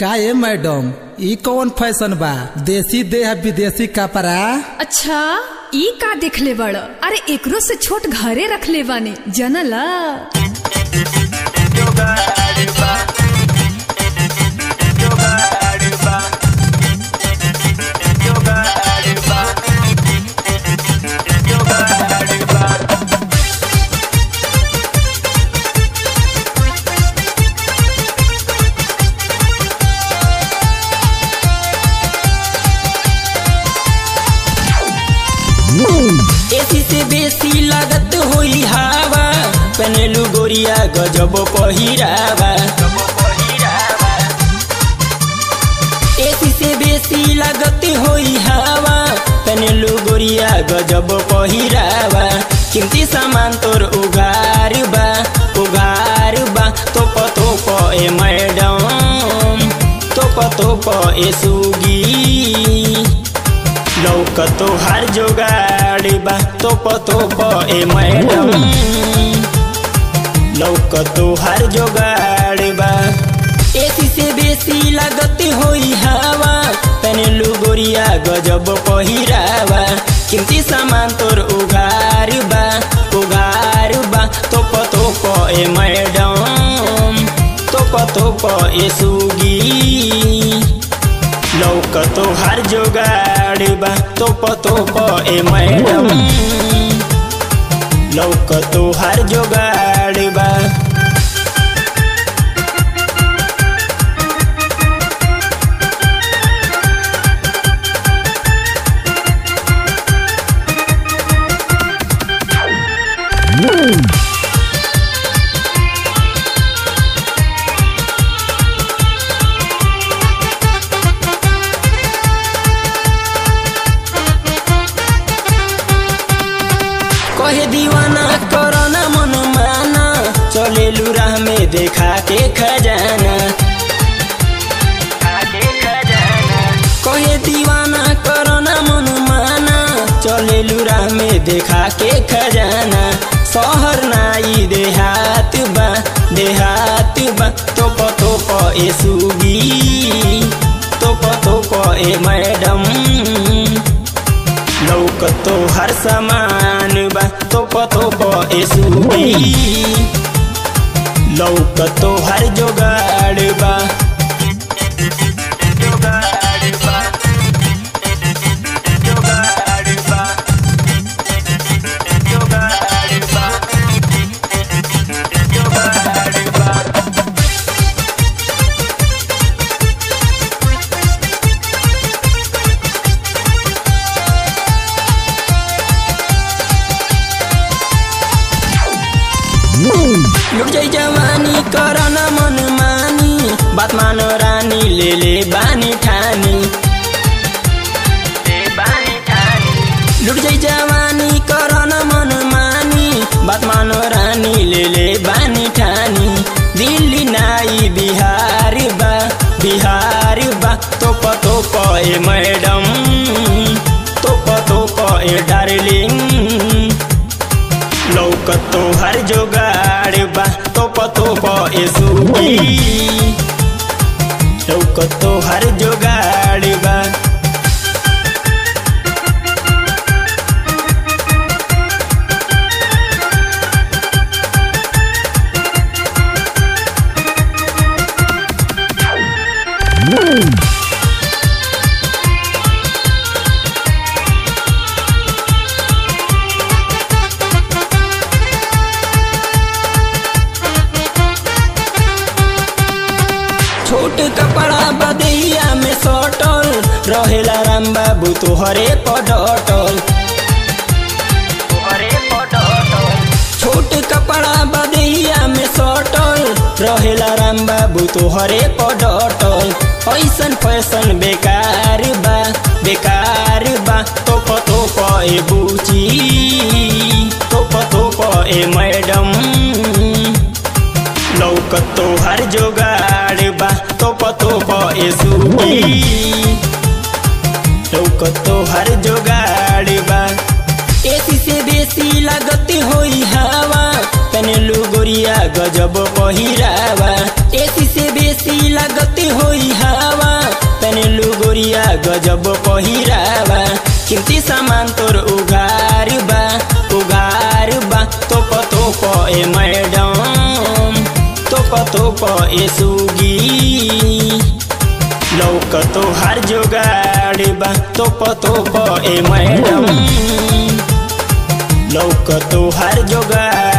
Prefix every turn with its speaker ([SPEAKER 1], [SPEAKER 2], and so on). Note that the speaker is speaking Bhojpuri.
[SPEAKER 1] का ये मैडम ई कौन फैशन बा? देसी दे है विदेशी कपड़ा।
[SPEAKER 2] अच्छा ई का देख ले बड़? अरे एकरो से छोट घरे रख ले बानी जनला।
[SPEAKER 3] एसी से बेसी लागत होई हवा, पहनलू गोरिया गजब पहिरावा। एसी से बेसी लागत होई हवा, पहनलू गोरिया गजब पहिरावा। कीमती सामान तोर उगार बा तोप ए मैडम, तोप ए सुगी। लौकतो हर जोगाड़ बा तोप ए मैडम, लौकतो हर जोगाड़ बा। एसी से बेसी लागत होई हवा, पहनलू गोरिया गजब पहिरावा। कीमती सामान तोर उगार बा तोप ए मैडम, तोप ए सुगी। लौकतो हर जोगाड़ बा तोप ए मैडम, लौकतो हर जोगाड़ बा। कहे दीवाना कोरोना मन माना, चले लूरा में देखा के खजाना। कहे दीवाना कोरोना मन माना, चले लूरा में देखा के खजाना। शहर नाई देहात बा तोप ए सुगी, तोप ए मैडम। लौकतो हर सामान बा तोप ए सुगी। लौकतो हर जोगाड़ बा। लुट जाई जवानी करना मन मानी, बात मानो रानी ले बानी ठानी। लुट जाई जवानी करना मन मानी, बात मानो रानी ले बानी ठानी। दिल्ली नाई बिहार बा तोप ए मैडम, तोप ए डार्लिंग। लौकतो हर जोगाड़ बा तोप ए सुगी। लौकतो हर जोगाड़ बा। छोट कपड़ा बदैया में सटल, रहेला राम बाबू तोहरे पडटल। छोट कपड़ा बदैया में सटल, रहेला राम बाबू तोहरे पडटल। ऐसन फैशन बेकार बा तोप ए बुची, तोप ए मैडम। लौकतो हर जोगाड़ बा तोप ए सुगी। लौकतो हर जोगाड़ बा। एसी से बेसी लागत होई हवा, पहनलू गोरिया गजब पहिरावा। एसी से बेसी लागत होई हवा, गजब पहिरावा कीमती सामान तोर उघार बा तोप ए मैडम तोप ए सुगी लौक तोहार जोगाड़ बा तोप ए मैडम लौक तोहार जोगाड़